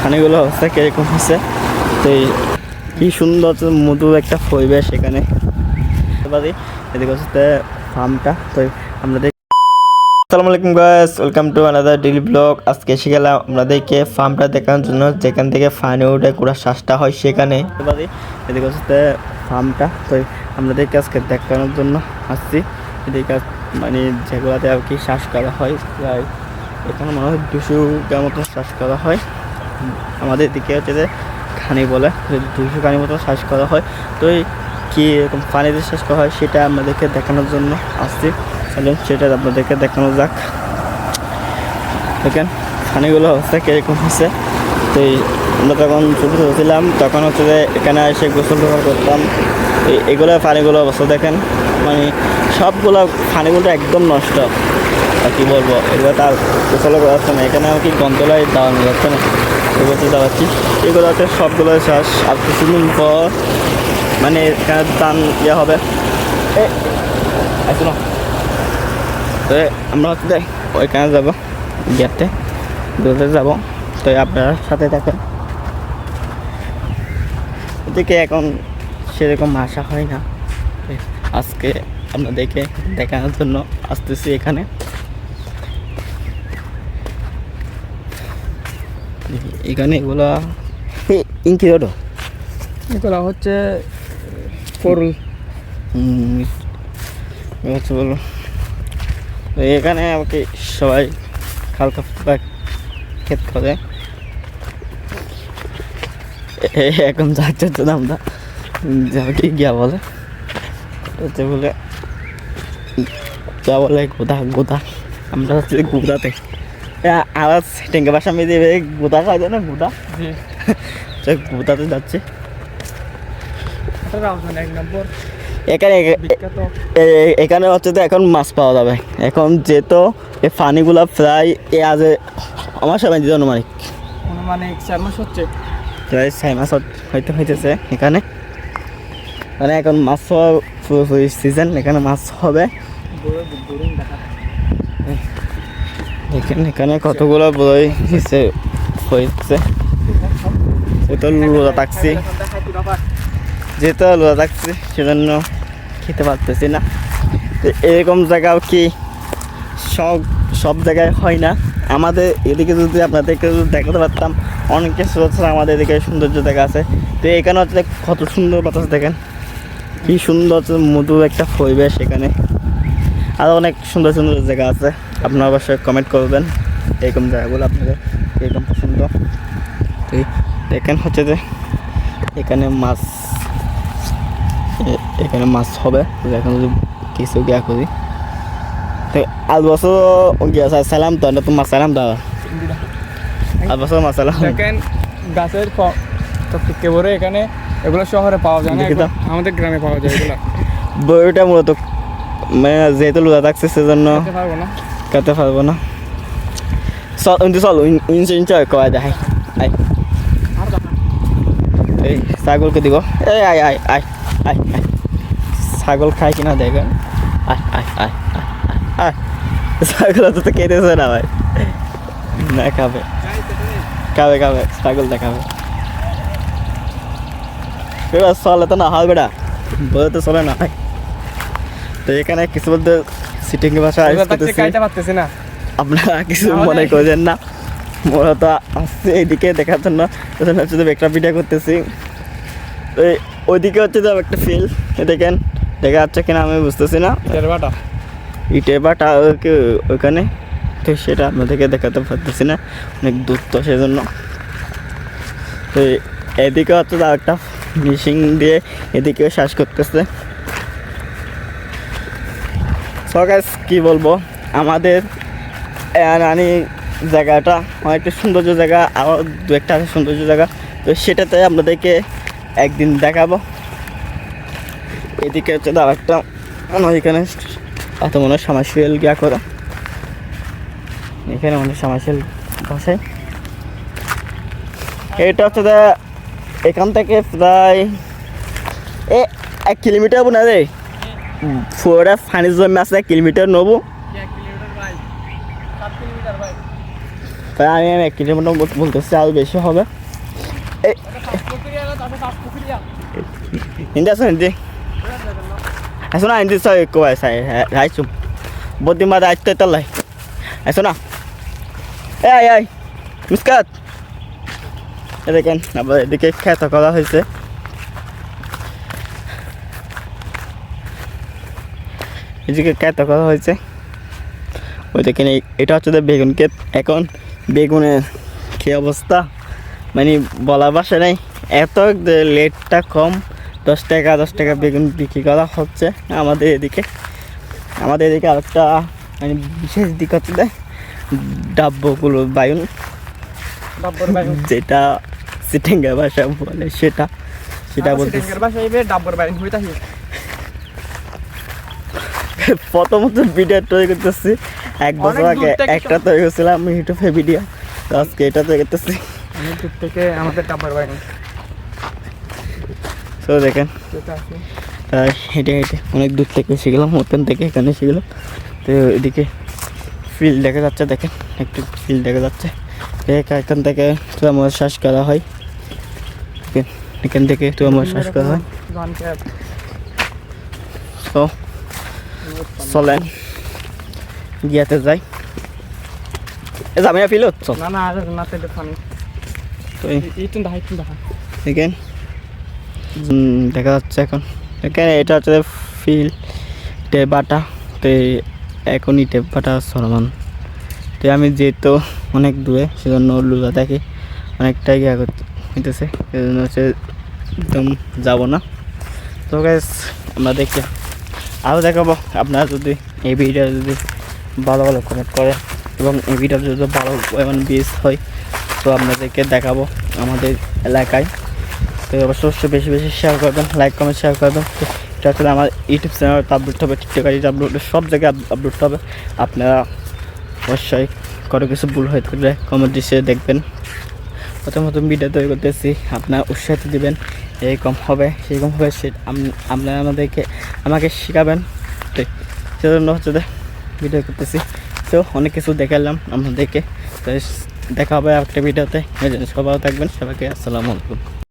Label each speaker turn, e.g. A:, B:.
A: পানিগুলো অবস্থা কিরকম হচ্ছে। তো কি সুন্দর মধুর একটা পরিবেশ এখানে। এদিকে হচ্ছে ফার্মটা। তো আমরা আসসালামু আলাইকুম guys, welcome to another daily blog. আজকে এসে গেলাম আপনাদেরকে ফার্মটা দেখানোর জন্য, যেখান থেকে পানি উঠে পুরো শ্বাসটা হয় সেখানে। এদিকে হচ্ছে ফার্মটা। তো আপনাদেরকে আজকে দেখানোর জন্য আসছি। এদিকে মানে যেগুলোতে আর কি শ্বাস করা হয়, প্রায় এখানে মনে হয় 200 গ্রাম মতো শ্বাস করা হয়। আমাদের দিকে হচ্ছে যে খানি বলে, 200 খানির মতো শ্বাস করা হয়। তো কি এরকম পানিতে শ্বাস করা হয় সেটা আমাদেরকে দেখানোর জন্য আসছি। সেটা আপনাদেরকে দেখানো যাক। দেখেন পানিগুলো অবস্থা কীরকম হচ্ছে। তো আমরা যখন ছোটো ছোটো ছিলাম তখন হচ্ছে যে এখানে এসে গোসল টোসল করতাম। এগুলো পানিগুলো অবস্থা দেখেন, মানে সবগুলো পানিগুলো একদম নষ্ট। আর কি বলবো, এগুলো তার গোসল করা যাচ্ছে না। এখানে কি গন্ধলাই দাওয়ানো যাচ্ছে না, এগুলোতে দাওয়াচ্ছি। এগুলো হচ্ছে সবগুলো শ্বাস। আর কিছুদিন পর মানে এখানে দান ইয়ে হবে। আসুন, তো আমরা হচ্ছে ওইখানে যাবো, গেটে দৌড়ে যাবো। তো আপনার সাথে থাকেন। এদিকে এখন সেরকম আশা হয় না, আজকে আপনাদেরকে দেখানোর জন্য আসতেছি এখানে। এখানে এগুলা ইনকিউবেটর,
B: এগুলো হচ্ছে ফরুল
A: হচ্ছে বলো। এখানে আমাকে সবাই হালকা ফুলকা ক্ষেত করে। এখন যাচ্ছে তো আমরা যাকে গিয়া বলে হচ্ছে বলে যা বলে গোদা গোদা। আমরা হচ্ছে গোদাতে আওয়াজ টেঙ্গা বাসা মেয়ে দেবে, গোদা খাওয়া যায় না, গোদা গোদাতে যাচ্ছে। এখানে হচ্ছে তো এখন মাছ পাওয়া যাবে। এখন যেহেতু এই পানিগুলা প্রায় আজ আমার সবাই দিতে অনুমানিক
B: 4 মাস হচ্ছে,
A: প্রায় 6 মাস হয়তো হইতেছে এখানে। মানে এখন মাছ হওয়া সিজন, এখানে মাছ হবে। দেখেন এখানে কতগুলো বই হয়েছে, লোদা থাকছি, যেহেতু লোদা থাকছি সেজন্য খেতে পারতেছি না। তো এরকম জায়গাও কি সব জায়গায় হয় না। আমাদের এদিকে যদি আপনাদেরকে যদি দেখাতে পারতাম, অনেক কিছু হচ্ছে আমাদের এদিকে সৌন্দর্য জায়গা আছে। তো এখানে হচ্ছে কত সুন্দর বাতাস, দেখেন কি সুন্দর মধুর একটা পরিবেশ এখানে। আরও অনেক সুন্দর সুন্দর জায়গা আছে, আপনারা অবশ্যই কমেন্ট করবেন এরকম জায়গাগুলো আপনাদের এরকম পছন্দ। তো দেখেন হচ্ছে যে এখানে মাছ হবে। এখন যদি কিছু গিয়া করি তো আজ বছর গিয়া সালাম, তো তোমার সালাম দাদা, আজ বছর মাছ সালাম।
B: দেখেন গাছের টিকে ভরে, এখানে এগুলো শহরে পাওয়া যায় না, আমাদের গ্রামে পাওয়া যায় এগুলো।
A: বইটা মূলত মানে যেহেতু লোদা থাকছে সেজন্য খেতে পারবো না। চল ইঞ্চয় কয় দেখাই। এই ছাগলকে দিব, এই আয় আয় আয় আয় আয়, ছাগল খায় কিনা দেখেন। আয় আয় আয় আয়, ছাগল তো খেতেছে না ভাই, না খাবে খাবে খাবে, ছাগল দেখাবে। চলে তো না হয় বেটা, বলে তো চলে না ভাই। তো এখানে কিছু বলতে সিটিং ভাষা
B: পারতেছি না,
A: আপনারা কিছু মনে করবেন না। মূলত আসছে এইদিকে দেখার জন্য, হচ্ছে একটা ভিডিও করতেছি। ওইদিকে হচ্ছে যে একটা ফিল, দেখেন দেখা যাচ্ছে কিনা আমি বুঝতেছি না। ইটের বাটা ওইখানে, তো সেটা আপনাদেরকে দেখাতে পারতেছি না, অনেক দূর তো সেজন্য। তো এদিকে হচ্ছে একটা মেশিন দিয়ে এদিকেও শ্বাস করতেছে। সকাল কি বলবো, আমাদের রানী জায়গাটা অনেকটা সৌন্দর্য জায়গা, আরও দু একটা আছে সৌন্দর্য জায়গা। তো সেটাতে আপনাদেরকে একদিন দেখাবো। এদিকে হচ্ছে আর একটা এখানে এত মনে হয় সামাশিয়াল গিয়া করা, এখানে অনেক সামাশিয়াল বসায়। এটা হচ্ছে এখান থেকে প্রায় 1 কিলোমিটার হবো না রে, ফোরা ফানি জমি আছে 1 কিলোমিটার নেবো। তাই আমি 1 কেজির মতো বলতেছি, আরও বেশি হবে। এই hindi আসো hindi আসো না hindi sa ko sa rai sum bodi ma da ito talay আসো না এই মিসকাত দেখেন আবার এদিকে খেত করা হয়েছে। এদিকে খেত করা হয়েছে, ওই দেখেন এটা হচ্ছে বেগুন ক্ষেত। এখন বেগুনের কী অবস্থা মানে বলা বাসা নেই, এত লেটটা কম, 10 টাকা বেগুন বিক্রি করা হচ্ছে আমাদের এদিকে। আরেকটা মানে বিশেষ দিক হচ্ছে ডাব্বগুলো বায়ুন, যেটা সিটেঙ্গা ভাষা বলে সেটা বলতে প্রথমত ভিডিও তৈরি করতেছি 1 বছর আগে একটা তৈরি করছিলাম আমি ইউটিউবে ভিডিও, তো আজকে এটা তৈরি করতেছি
B: থেকে আমাদের ডাব্বার বাইরে।
A: তো দেখেন হেঁটে অনেক দূর থেকে এসে গেলাম, ওখান থেকে এখানে এসে গেলাম। তো এদিকে ফিল্ড দেখা যাচ্ছে, দেখেন একটু ফিল্ড দেখা যাচ্ছে। এখান থেকে তো আমার শ্বাস করা হয়, এখান থেকে তো আমার শ্বাস করা হয়। তো চলেন গিয়াতে যাই। যাবে না ফিল হচ্ছে দেখেন দেখা যাচ্ছে এখন। এখানে এটা হচ্ছে ফিল্ড টেবাটা, তো এখন ইটেপ বাটা সরমান। তো আমি যেহেতু অনেক দূরে সেজন্য লুলা থাকি, অনেকটাই ইয়া হইতেছে, সেজন্য হচ্ছে একদম যাবো না। তো গাইস আমরা দেখি আরও দেখাবো। আপনারা যদি এই ভিডিও যদি ভালো কমেন্ট করে এবং এই ভিডিও যদি ভালো মানে ভিউজ হয়, তো আপনাদেরকে দেখাবো আমাদের এলাকায়। তো অবশ্যই বেশি শেয়ার করবেন, লাইক কমেন্ট শেয়ার করবেন। তো এটা আসলে আমার ইউটিউব চ্যানেল আপলোড হবে, টিকটকে আপলোড, সব জায়গায় আপলোড হবে। আপনারা অবশ্যই কোনো কিছু ভুল হয়ে থাকলে কমেন্ট দিয়ে দেখবেন। প্রথমত ভিডিও তৈরি করতেছি, আপনারা উৎসাহিত দেবেন, এরকম হবে সেরকম হবে, সে আপনারা আমাকে শেখাবেন। তো সেজন্য হচ্ছে ভিডিও করতেছি। তো অনেক কিছু দেখালাম আপনাদেরকে, তো দেখা হবে একটা ভিডিওতে। সবাই থাকবেন, সবাইকে আসসালামু আলাইকুম।